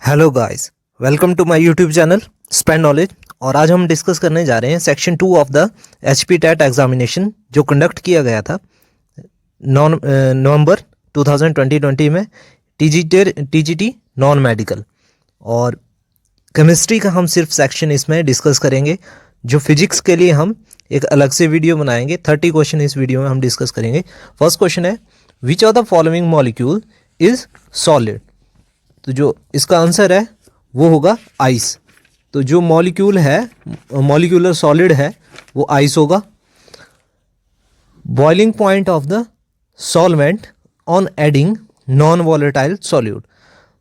Hello guys, welcome to my YouTube channel spend knowledge. और आज हम डिस्कस करने जा रहे हैं section 2 of the HP TET examination जो कंडक्ट किया गया था नवंबर 2020 में टीजीटी नॉन मेडिकल। और केमिस्ट्री का हम सिर्फ सेक्शन इसमें डिस्कस करेंगे। जो फिजिक्स के लिए हम एक अलग से वीडियो बनाएंगे। 30 क्वेश्चन इस वीडियो में हम डिस्कस करेंगे। फर्स्ट क्वेश्चन है, which of the following molecule is solid. तो जो इसका आंसर है वो होगा आइस। तो जो मॉलिक्यूल है, मॉलिक्यूलर सॉलिड है, वो आइस होगा। Boiling point of the solvent on adding non volatile solute.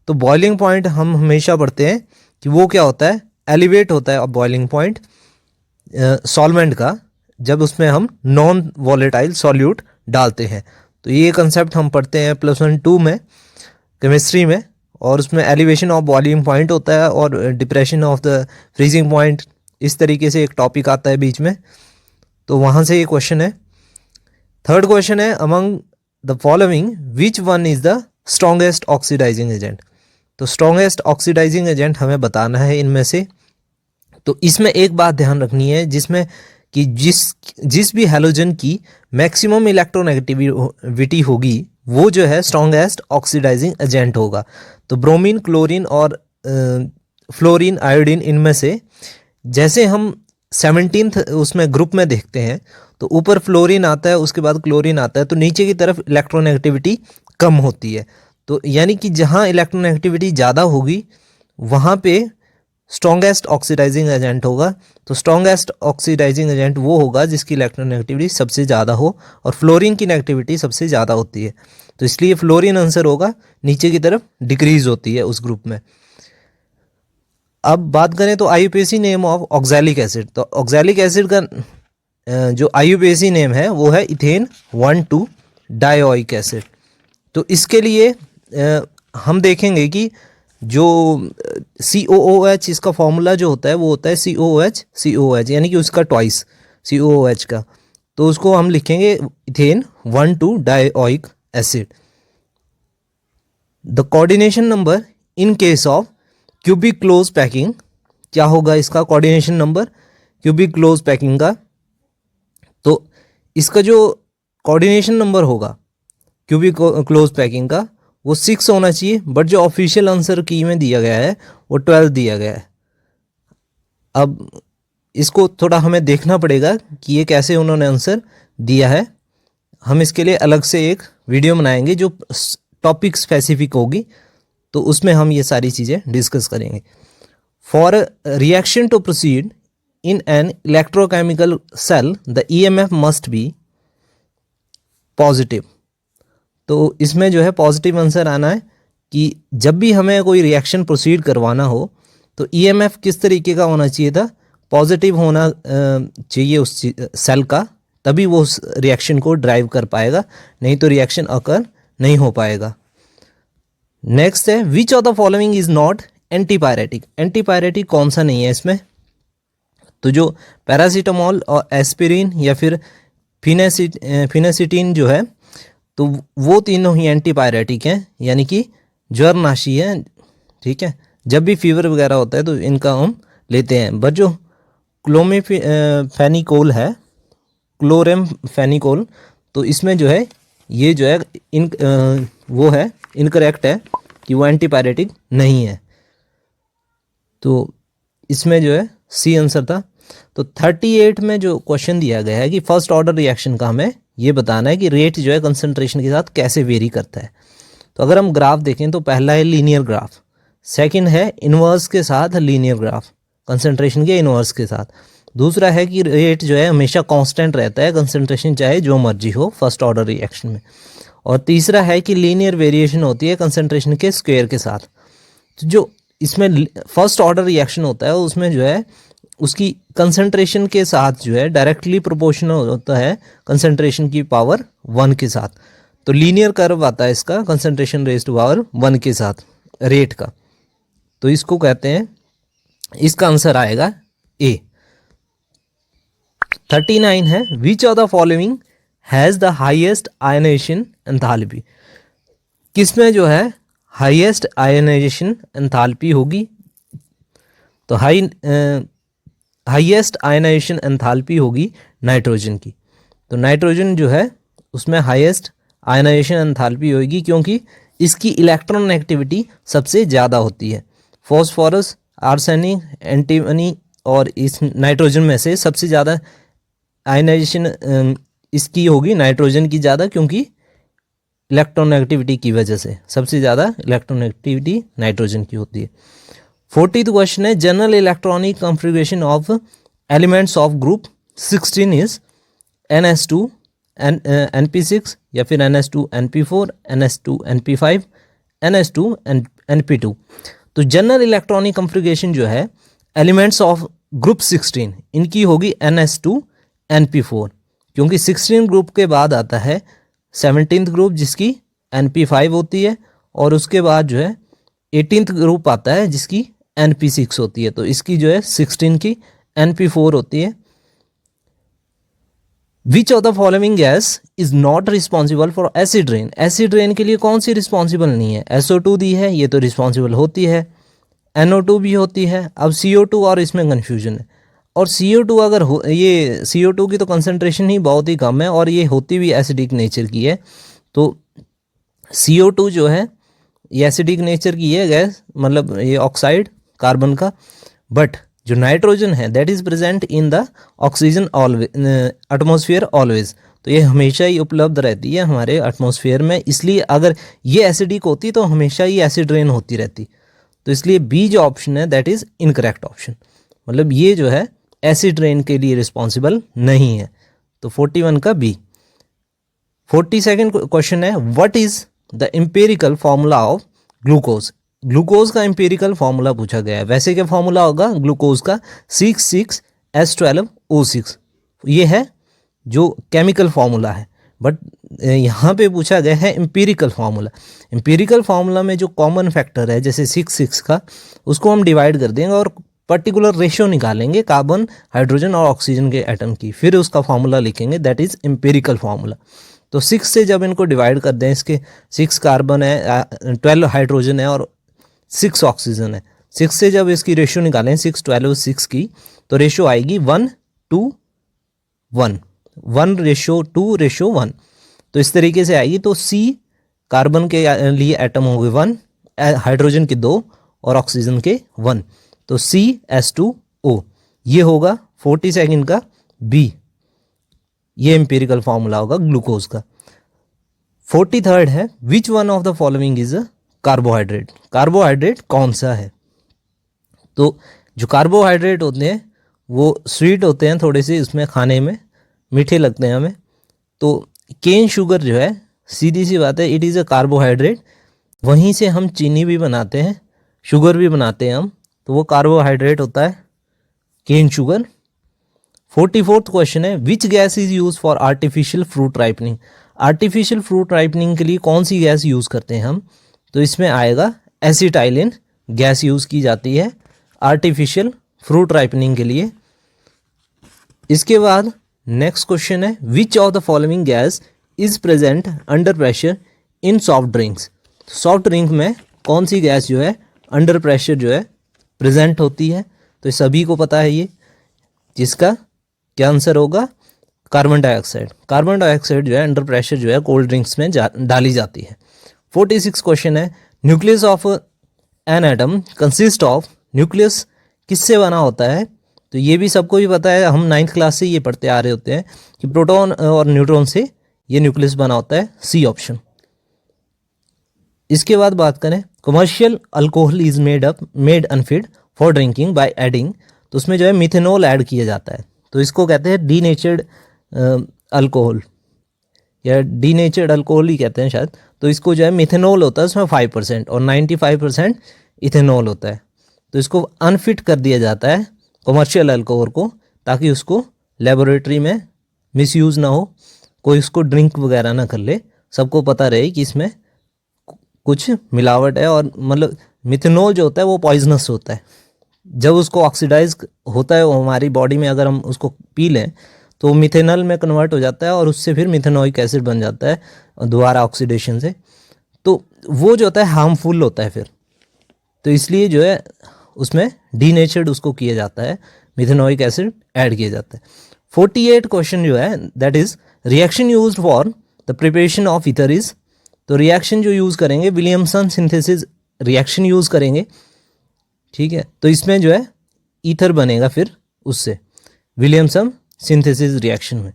तो बॉइलिंग पॉइंट हम हमेशा पढ़ते हैं कि वो क्या होता है, एलिवेट होता है बॉइलिंग पॉइंट सॉल्वेंट का जब उसमें हम नॉन वॉलेटाइल सॉल्यूट डालते हैं। तो ये कंसेप्ट हम पढ़ते हैं +1 में केमिस्ट्री में, और उसमें एलिवेशन ऑफ बॉइलिंग पॉइंट होता है और depression of the freezing point, इस तरीके से एक टॉपिक आता है बीच में। तो वहाँ से ये क्वेश्चन है। थर्ड क्वेश्चन है, among the following which one is the strongest oxidizing agent. तो स्ट्रॉन्गेस्ट ऑक्सीडाइजिंग एजेंट हमें बताना है इनमें से। तो इसमें एक बात ध्यान रखनी है, जिसमें कि जिस भी हैलोजन की मैक्सिमम इलेक्ट्रोनेगेटिविटी होगी वो जो है स्ट्रॉन्गेस्ट ऑक्सीडाइजिंग एजेंट होगा। तो ब्रोमीन, क्लोरीन और फ्लोरीन, आयोडीन, इनमें से जैसे हम 17th उसमें ग्रुप में देखते हैं तो ऊपर फ्लोरीन आता है, उसके बाद क्लोरीन आता है, तो नीचे की तरफ इलेक्ट्रोनेगेटिविटी कम होती है। तो यानी कि जहाँ इलेक्ट्रोनेगेटिविटी ज़्यादा होगी वहाँ पे स्ट्रॉन्गेस्ट ऑक्सीडाइजिंग एजेंट होगा। तो स्ट्रॉन्गेस्ट ऑक्सीडाइजिंग एजेंट वो होगा जिसकी इलेक्ट्रोनेगेटिविटी सबसे ज़्यादा हो, और फ्लोरीन की नेगेटिविटी सबसे ज़्यादा होती है। तो इसलिए फ्लोरीन आंसर होगा, नीचे की तरफ डिक्रीज होती है उस ग्रुप में। अब बात करें तो IUPAC name of oxalic acid. तो ऑक्सैलिक एसिड का जो आईयूपीएसी नेम है वो है इथेन 1,2 डायोइक एसिड। तो इसके लिए हम देखेंगे कि जो COOH इसका फॉर्मूला जो होता है वो होता है COOH, यानी कि उसका ट्वाइस COOH का। तो उसको हम लिखेंगे ethane 1,2 dioic acid. The coordination number in case of cubic close packing, क्या होगा इसका coordination number cubic close packing का। तो इसका जो कोऑर्डिनेशन नंबर होगा क्यूबिक क्लोज पैकिंग का वो 6 होना चाहिए, बट जो ऑफिशियल आंसर की में दिया गया है वो 12 दिया गया है। अब इसको थोड़ा हमें देखना पड़ेगा कि ये कैसे उन्होंने आंसर दिया है। हम इसके लिए अलग से एक वीडियो बनाएंगे जो टॉपिक स्पेसिफिक होगी, तो उसमें हम ये सारी चीज़ें डिस्कस करेंगे। For reaction to proceed in an electrochemical cell the EMF must be positive. तो इसमें जो है पॉजिटिव आंसर आना है कि जब भी हमें कोई रिएक्शन प्रोसीड करवाना हो तो EMF किस तरीके का होना चाहिए था, पॉजिटिव होना चाहिए उस सेल का, तभी वो उस रिएक्शन को ड्राइव कर पाएगा, नहीं तो रिएक्शन अकर नहीं हो पाएगा। नेक्स्ट है, which of the following is not antipyretic. Antipyretic कौन सा नहीं है इसमें। तो जो पैरासीटामोल और एस्पिरिन या फिर फिनेसिटिन जो है, तो वो तीनों ही एंटीपायरेटिक हैं, यानी कि ज्वरनाशी है। ठीक है, जब भी फीवर वगैरह होता है तो इनका हम लेते हैं। बट जो क्लोमेफेनिकोल है, क्लोरेमफेनिकोल, तो इसमें जो है ये जो है वो है इनकरेक्ट है कि वो एंटीपायरेटिक नहीं है। तो इसमें जो है सी आंसर था। तो 38 में जो क्वेश्चन दिया गया है कि फर्स्ट ऑर्डर रिएक्शन का हमें ये बताना है कि रेट जो है कंसंट्रेशन के साथ कैसे वेरी करता है। तो अगर हम ग्राफ देखें तो पहला है लीनियर ग्राफ, सेकंड है इन्वर्स के साथ लीनियर ग्राफ, कंसंट्रेशन के इन्वर्स के साथ। दूसरा है कि रेट जो है हमेशा कांस्टेंट रहता है, कंसंट्रेशन चाहे जो मर्जी हो फर्स्ट ऑर्डर रिएक्शन में। और तीसरा है कि लीनियर वेरिएशन होती है कंसंट्रेशन के स्क्वायर के साथ। तो जो इसमें फर्स्ट ऑर्डर रिएक्शन होता है उसमें जो है उसकी कंसंट्रेशन के साथ जो है डायरेक्टली प्रोपोर्शनल होता है कंसंट्रेशन की पावर 1 के साथ। तो लीनियर कर्व आता है इसका कंसंट्रेशन रेज़्ड टू पावर 1 के साथ रेट का। तो इसको कहते हैं, इसका आंसर आएगा ए। 39 है, which of the following has the highest ionization enthalpy. किसमें जो है हाईएस्ट आयनाइजेशन एंथैल्पी होगी, तो हाईएस्ट आयनाइजेशन एंथैल्पी होगी नाइट्रोजन की। तो नाइट्रोजन जो है उसमें हाईएस्ट आयनाइजेशन एंथैल्पी होगी क्योंकि इसकी इलेक्ट्रॉन एक्टिविटी सबसे ज़्यादा होती है। फॉस्फोरस, आर्सेनिक, एंटीमनी और इस नाइट्रोजन में से सबसे ज़्यादा आयनाइजेशन इसकी होगी नाइट्रोजन की ज़्यादा, क्योंकि इलेक्ट्रॉन एक्टिविटी की वजह से सबसे ज़्यादा इलेक्ट्रॉन एक्टिविटी नाइट्रोजन की होती है। 40th क्वेश्चन है, general electronic configuration of elements of group 16 is NS2 NP6 या फिर NS2 NP4 NS2 NP5 NS2 NP2। तो जनरल इलेक्ट्रॉनिक कॉन्फ़िगरेशन जो है एलिमेंट्स ऑफ ग्रुप 16 इनकी होगी NS2 NP4, क्योंकि 16 ग्रुप के बाद आता है 17th ग्रुप जिसकी NP5 होती है, और उसके बाद जो है 18th ग्रुप आता है जिसकी NP6 होती है। तो इसकी जो है 16 की NP4 होती है। Which of the following gas is not responsible for acid rain? Acid rain के लिए कौन सी रिस्पॉन्सिबल नहीं है? SO2 दी है, ये तो रिस्पॉन्सिबल होती है। NO2 भी होती है। अब CO2 और इसमें कन्फ्यूजन है। और CO2 अगर ये CO2 की तो कंसनट्रेशन ही बहुत ही कम है और ये होती भी एसिडिक नेचर की है, तो CO2 जो है ये एसिडिक नेचर की है गैस, मतलब ये ऑक्साइड कार्बन का। बट जो नाइट्रोजन है that is present in the oxygen always atmosphere always, तो ये हमेशा ही उपलब्ध रहती है हमारे एटमॉस्फेयर में, इसलिए अगर ये एसिडिक होती तो हमेशा ही एसिड रेन होती रहती। तो इसलिए बी जो ऑप्शन है दैट इज इनकरेक्ट ऑप्शन, मतलब ये जो है एसिड रेन के लिए रिस्पॉन्सिबल नहीं है। तो 41 का बी। 42nd क्वेश्चन है, what is the empirical formula of glucose? Glucose का एम्पिरिकल फॉर्मूला पूछा गया है। वैसे क्या फॉर्मूला होगा ग्लूकोज का? 6,6H12O6, ये है जो केमिकल फॉर्मूला है। बट यहाँ पे पूछा गया है एम्पिरिकल फार्मूला। एम्पिरिकल फार्मूला में जो कॉमन फैक्टर है जैसे 6 का, उसको हम डिवाइड कर देंगे और पर्टिकुलर रेशियो निकालेंगे कार्बन, हाइड्रोजन और ऑक्सीजन के एटम की, फिर उसका फार्मूला लिखेंगे, दैट इज एम्पिरिकल फार्मूला। तो 6 से जब इनको डिवाइड कर दें, इसके 6 कार्बन है, 12 हाइड्रोजन है और 6 ऑक्सीजन है, 6 से जब इसकी रेशियो निकालें 6, 12, 6 की, तो रेशियो आएगी 1:1, 1:2:1। तो इस तरीके से आएगी। तो सी कार्बन के लिए एटम होंगे 1, हाइड्रोजन के 2 और ऑक्सीजन के 1, तो CH2O ये होगा 42 का बी, ये एम्पिरिकल फॉर्मूला होगा ग्लूकोज का। 43 है, which one of the following is a carbohydrate? Carbohydrate कौन सा है? तो जो कार्बोहाइड्रेट होते हैं वो स्वीट होते हैं थोड़े से, इसमें खाने में मीठे लगते हैं हमें। तो केन शुगर जो है, सीधी सी बात है, इट इज़ अ कार्बोहाइड्रेट। वहीं से हम चीनी भी बनाते हैं, शुगर भी बनाते हैं हम, तो वो कार्बोहाइड्रेट होता है केन शुगर। 44th क्वेश्चन है, which gas is use for artificial fruit ripening? Artificial fruit ripening के लिए कौन सी गैस यूज़ करते हैं हम? तो इसमें आएगा एसिटाइलिन गैस यूज़ की जाती है आर्टिफिशियल फ्रूट राइपनिंग के लिए। इसके बाद नेक्स्ट क्वेश्चन है, which of the following gas is present under pressure in soft drinks? Soft drink में कौन सी गैस जो है अंडर प्रेशर जो है प्रेजेंट होती है? तो सभी को पता है ये, जिसका क्या आंसर होगा? Carbon dioxide. कार्बन डाइऑक्साइड जो है अंडर प्रेशर जो है कोल्ड ड्रिंक्स में डाली जाती है। 46 क्वेश्चन है, nucleus of an atom consist of? Nucleus किससे बना होता है? तो ये भी सबको ही पता है, हम 9th क्लास से ये पढ़ते आ रहे होते हैं कि प्रोटॉन और न्यूट्रॉन से ये न्यूक्लियस बना होता है, सी ऑप्शन। इसके बाद बात करें, commercial alcohol is made unfit for drinking by adding, तो उसमें जो है मिथेनॉल ऐड किया जाता है, तो इसको कहते हैं डीनेचर्ड अल्कोहल या डीनेचर्ड अल्कोहल ही कहते हैं शायद। तो इसको जो है मिथेनॉल होता है, उसमें 5% और 95% इथेनॉल होता है, तो इसको अनफिट कर दिया जाता है कमर्शियल अल्कोहल को, ताकि उसको लेबोरेटरी में मिसयूज़ ना हो, कोई उसको ड्रिंक वगैरह ना कर ले, सबको पता रहे कि इसमें कुछ मिलावट है। और मतलब मिथेनॉल जो होता है वो पॉइजनस होता है, जब उसको ऑक्सीडाइज होता है वो हमारी बॉडी में, अगर हम उसको पी लें तो मिथेनॉल में कन्वर्ट हो जाता है और उससे फिर मिथेनोइक एसिड बन जाता है दोबारा ऑक्सीडेशन से। तो वो जो होता है हार्मफुल होता है फिर, तो इसलिए जो है उसमें डीनेचर्ड उसको किया जाता है, मिथेनोइक एसिड ऐड किया जाता है। 48 क्वेश्चन जो है that is reaction used for the preparation of ether is, तो रिएक्शन जो यूज़ करेंगे विलियमसन सिंथेसिस रिएक्शन यूज़ करेंगे, ठीक है। तो इसमें जो है ईथर बनेगा फिर उससे विलियमसन सिंथेसिस रिएक्शन में।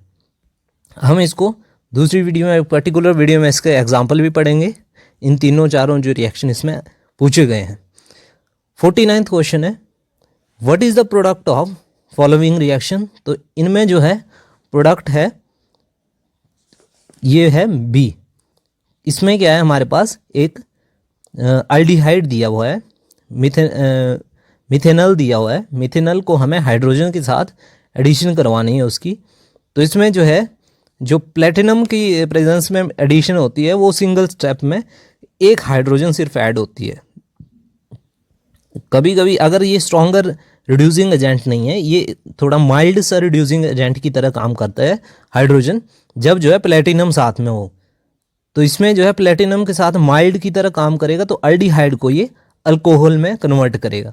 हम इसको दूसरी वीडियो में, पर्टिकुलर वीडियो में इसके एग्जाम्पल भी पढ़ेंगे, इन तीनों चारों जो रिएक्शन इसमें पूछे गए हैं। 49th क्वेश्चन है what is the product of following reaction, तो इनमें जो है प्रोडक्ट है ये है बी। इसमें क्या है हमारे पास एक अल्डिहाइड दिया हुआ है, मिथेनल दिया हुआ है, मिथेनल को हमें हाइड्रोजन के साथ एडिशन करवानी है उसकी। तो इसमें जो है जो प्लेटिनम की प्रेजेंस में एडिशन होती है वो सिंगल स्टेप में एक हाइड्रोजन सिर्फ ऐड होती है। कभी कभी अगर ये स्ट्रॉन्गर रिड्यूसिंग एजेंट नहीं है, ये थोड़ा माइल्ड सा रिड्यूसिंग एजेंट की तरह काम करता है हाइड्रोजन, जब जो है प्लेटिनम साथ में हो। तो इसमें जो है प्लेटिनम के साथ माइल्ड की तरह काम करेगा, तो अल्डिहाइड को ये अल्कोहल में कन्वर्ट करेगा।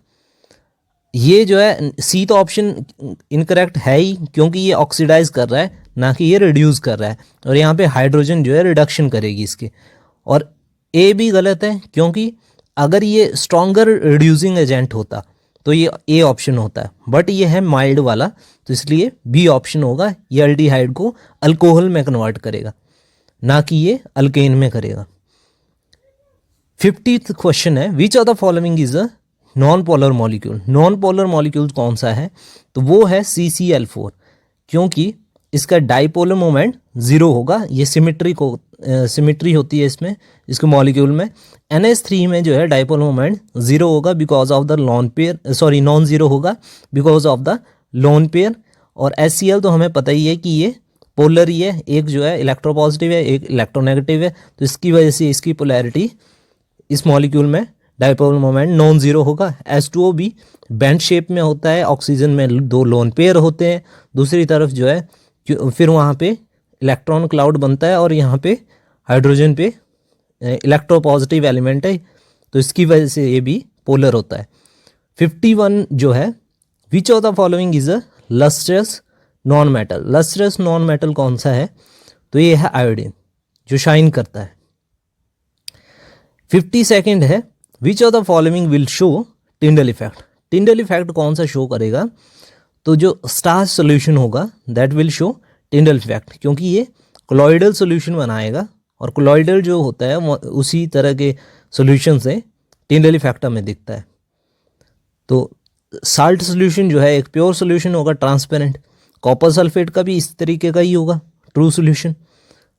ये जो है सी तो ऑप्शन इनकरेक्ट है ही, क्योंकि ये ऑक्सीडाइज कर रहा है ना कि ये रिड्यूस कर रहा है, और यहाँ पे हाइड्रोजन जो है रिडक्शन करेगी इसके। और ए भी गलत है, क्योंकि अगर ये स्ट्रॉन्गर रिड्यूसिंग एजेंट होता तो ये ए ऑप्शन होता है, बट ये है माइल्ड वाला, तो इसलिए बी ऑप्शन होगा। ये अल्डिहाइड को अल्कोहल में कन्वर्ट करेगा, ना कि ये अल्केन में करेगा। 50th क्वेश्चन है which of the following is a non polar molecule. Non polar molecule कौन सा है, तो वो है CCl4, क्योंकि इसका डाइपोलर मोमेंट 0 होगा। ये सिमिट्री होती है इसमें, इसके मॉलिक्यूल में। NH3 में जो है डाइपोलर मोमेंट 0 होगा because of the lone pair, sorry non zero होगा because of the lone pair. और HCl तो हमें पता ही है कि ये पोलर ही है, एक जो है इलेक्ट्रोपॉजिटिव है, एक इलेक्ट्रोनेगेटिव है, तो इसकी वजह से इसकी पोलैरिटी इस मॉलिक्यूल में डाइपोलर मोमेंट नॉन ज़ीरो होगा। H2O भी बेंड शेप में होता है, ऑक्सीजन में 2 लोन पेयर होते हैं, दूसरी तरफ जो है फिर वहाँ पे इलेक्ट्रॉन क्लाउड बनता है, और यहाँ पे हाइड्रोजन पे इलेक्ट्रोपॉजिटिव एलिमेंट है, तो इसकी वजह से ये भी पोलर होता है। 51 जो है which of the following is a lustrous non metal. Lustrous non metal कौन सा है, तो ये है आयोडीन, जो शाइन करता है। 52nd है which of the following will show Tyndall effect. Tyndall effect कौन सा शो करेगा, तो जो स्टार्च सोल्यूशन होगा that will show Tyndall effect, क्योंकि ये कोलॉइडल सोल्यूशन बनाएगा, और कोलॉइडल जो होता है उसी तरह के सोल्यूशन से टिंडल इफेक्ट हमें दिखता है। तो साल्ट सोल्यूशन जो है एक प्योर सोल्यूशन होगा, ट्रांसपेरेंट। कॉपर सल्फेट का भी इस तरीके का ही होगा, ट्रू सोल्यूशन।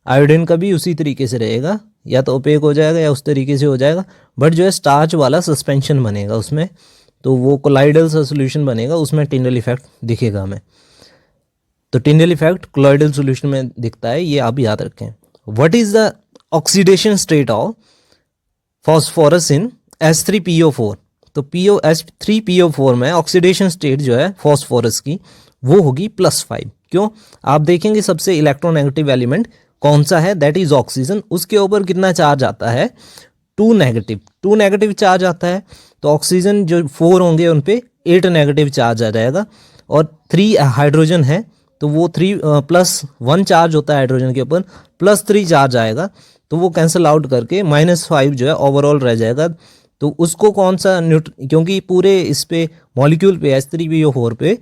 आयोडीन का भी उसी तरीके से रहेगा, या तो ओपेक हो जाएगा या उस तरीके से हो जाएगा, बट जो है स्टार्च वाला सस्पेंशन बनेगा उसमें, तो वो कोलाइडल सा सोल्यूशन बनेगा, उसमें टिंडल इफेक्ट दिखेगा हमें। तो टिंडल इफेक्ट कोलॉइडल सोल्यूशन में दिखता है, ये आप याद रखें। What is the oxidation state of phosphorus in H3PO4। तो H3PO4 में ऑक्सीडेशन स्टेट जो है फॉस्फोरस की वो होगी +5। क्यों, आप देखेंगे सबसे इलेक्ट्रोनेगेटिव एलिमेंट कौन सा है, दैट इज ऑक्सीजन। उसके ऊपर कितना चार्ज आता है, 2 नेगेटिव चार्ज आता है। तो ऑक्सीजन जो 4 होंगे उन पे 8 नेगेटिव चार्ज आ जाएगा, और 3 हाइड्रोजन है तो वो 3 +1 चार्ज होता है हाइड्रोजन के ऊपर, +3 चार्ज आएगा, तो वो कैंसिल आउट करके -5 जो है ओवरऑल रह जाएगा। तो उसको कौन सा क्योंकि पूरे इस पे मॉलिक्यूल पे H3PO4 पे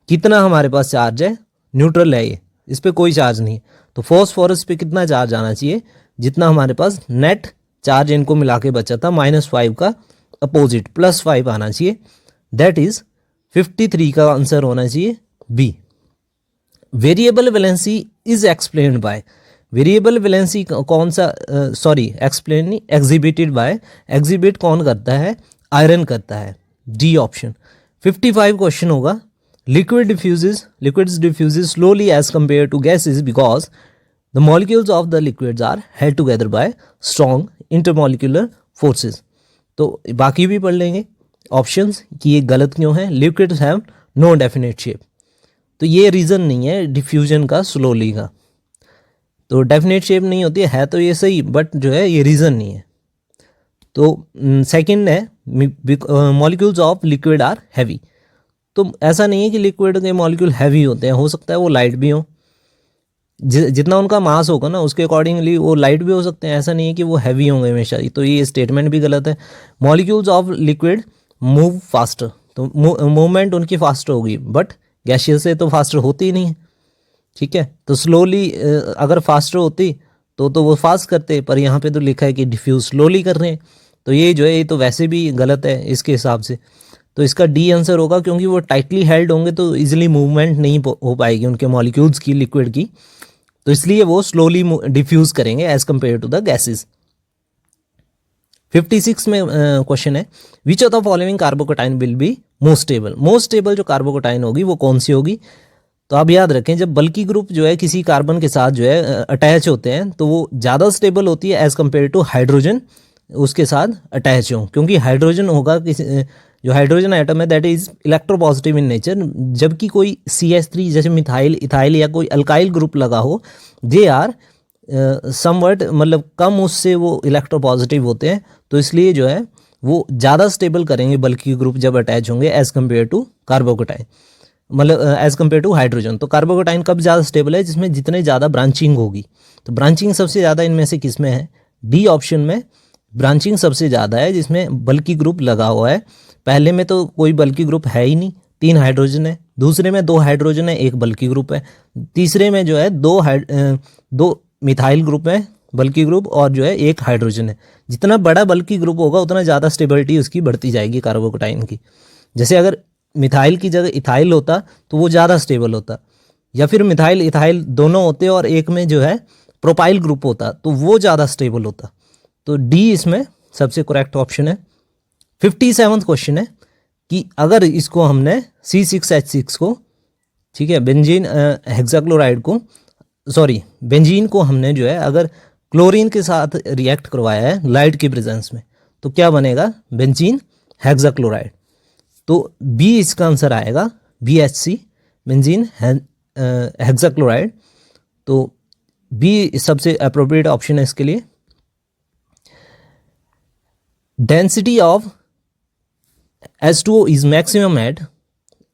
कितना हमारे पास चार्ज है, न्यूट्रल है ये, इस पे कोई चार्ज नहीं है। तो फॉस्फोरस पे कितना चार्ज आना चाहिए, जितना हमारे पास नेट चार्ज इनको मिला के बचा था -5 का अपोजिट +5 आना चाहिए, दैट इज 53 का आंसर होना चाहिए B. Variable valency is explained by. Variable valency कौन सा, एक्सप्लेन नहीं, एग्जिबिटेड बाय। एग्जिबिट कौन करता है, आयरन करता है, डी ऑप्शन। 55 क्वेश्चन होगा liquids diffuses slowly as compared to gases because the molecules of the liquids are held together by strong intermolecular forces। तो बाकी भी पढ़ लेंगे ऑप्शंस कि ये गलत क्यों है। liquids have no definite shape, तो ये रीज़न नहीं है डिफ्यूजन का स्लोली का। तो डेफिनेट शेप नहीं होती है तो ये सही, बट जो है ये रीज़न नहीं है। तो सेकंड है molecules of liquid are heavy. तो ऐसा नहीं है कि लिक्विड के मॉलिक्यूल हैवी होते हैं, हो सकता है वो लाइट भी हो, जितना उनका मास होगा ना उसके अकॉर्डिंगली वो लाइट भी हो सकते हैं, ऐसा नहीं है कि वो हैवी होंगे हमेशा। तो ये स्टेटमेंट भी गलत है। Molecules of liquid move faster, तो मूवमेंट उनकी फास्टर होगी, बट गैशियस से तो फास्टर होती ही नहीं है, ठीक है। तो स्लोली अगर फास्टर होती तो वो फास्ट करते, पर यहाँ पे तो लिखा है कि डिफ्यूज स्लोली कर रहे हैं। तो ये जो है ये तो वैसे भी गलत है इसके हिसाब से। तो इसका डी आंसर होगा, क्योंकि वो टाइटली हेल्ड होंगे तो इजीली मूवमेंट नहीं हो पाएगी उनके मॉलिक्यूल्स की, लिक्विड की, तो इसलिए वो स्लोली डिफ्यूज करेंगे as compare to the gases. 56 में क्वेश्चन है, which of the following carbocation will be most stable. Most stable जो कार्बोकेटाइन होगी वो कौन सी होगी? तो आप याद रखें, जब बल्की ग्रुप जो है किसी कार्बन के साथ जो है अटैच होते हैं तो वो ज़्यादा स्टेबल होती है एज कंपेयर टू हाइड्रोजन उसके साथ अटैच हो, क्योंकि हाइड्रोजन होगा किसी जो हाइड्रोजन आइटम है that is electropositive in nature, जबकि कोई CH3 जैसे मिथाइल, इथाइल या कोई अल्काइल ग्रुप लगा हो, दे आर समवट मतलब कम उससे वो इलेक्ट्रोपॉजिटिव होते हैं। तो इसलिए जो है वो ज़्यादा स्टेबल करेंगे बल्कि ग्रुप जब अटैच होंगे एज कम्पेयर टू कार्बोकेटाइन, मतलब एज कम्पेयर टू हाइड्रोजन। तो कार्बोकेटाइन कब ज़्यादा स्टेबल है? जिसमें जितने ज़्यादा ब्रांचिंग होगी। तो ब्रांचिंग सबसे ज़्यादा इनमें से किस में है? डी ऑप्शन में ब्रांचिंग सबसे ज़्यादा है, जिसमें बल्की ग्रुप लगा हुआ है। पहले में तो कोई बल्की ग्रुप है ही नहीं, 3 हाइड्रोजन है, दूसरे में 2 हाइड्रोजन है, 1 बल्की ग्रुप है, तीसरे में जो है 2 मिथाइल ग्रुप है बल्की ग्रुप, और जो है 1 हाइड्रोजन है। जितना बड़ा बल्की ग्रुप होगा उतना ज़्यादा स्टेबिलिटी उसकी बढ़ती जाएगी कार्बोकेटाइन की। जैसे अगर मिथाइल की जगह इथाइल होता तो वो ज़्यादा स्टेबल होता, या फिर मिथाइल इथाइल दोनों होते और एक में जो है प्रोपाइल ग्रुप होता तो वो ज़्यादा स्टेबल होता। तो डी इसमें सबसे करेक्ट ऑप्शन है। 57वां क्वेश्चन है कि अगर इसको हमने C6H6 को, ठीक है, बेंजीन हेक्साक्लोराइड को, सॉरी बेंजीन को हमने जो है अगर क्लोरीन के साथ रिएक्ट करवाया है लाइट की प्रेजेंस में, तो क्या बनेगा? Benzene hexachloride. तो बी इसका आंसर आएगा, BHC बेंजीन हेक्साक्लोराइड। तो बी सबसे अप्रोप्रिएट ऑप्शन है इसके लिए। Density of H2O is maximum at,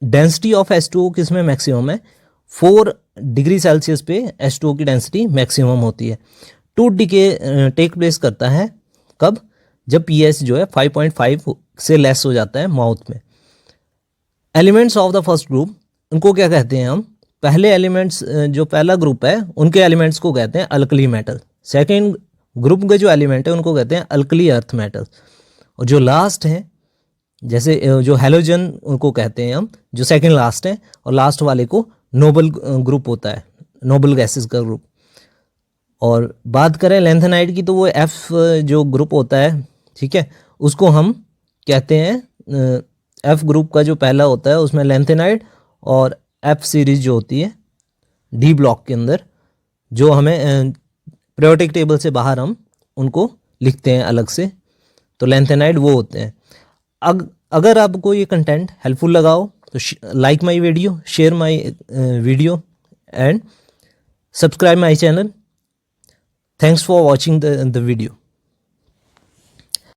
density of H2O किस में मैक्सिमम है? 4 डिग्री सेल्सियस पे H2O की डेंसिटी मैक्सिमम होती है। टूथ डिके टेक प्लेस करता है कब? जब pH जो है 5.5 से लेस हो जाता है माउथ में। Elements of the first group, उनको क्या कहते हैं हम? पहले एलिमेंट्स जो पहला ग्रुप है उनके एलिमेंट्स को कहते हैं अल्कली मेटल। सेकेंड ग्रुप के जो एलिमेंट है उनको कहते हैं अल्कली अर्थ मेटल। और जो लास्ट है, जैसे जो हेलोजन उनको कहते हैं हम, जो सेकंड लास्ट है, और लास्ट वाले को नोबल ग्रुप होता है, नोबल गैसेस का ग्रुप। और बात करें लैंथेनाइड की तो वो F जो ग्रुप होता है, ठीक है, उसको हम कहते हैं F ग्रुप का जो पहला होता है उसमें लैंथेनाइड, और F सीरीज जो होती है D ब्लॉक के अंदर, जो हमें पीरियोडिक टेबल से बाहर हम उनको लिखते हैं अलग से, तो लैंथेनाइड वो होते हैं। अगर आपको ये कंटेंट हेल्पफुल लगा हो तो like my video, share my video and subscribe my channel. Thanks for watching the video.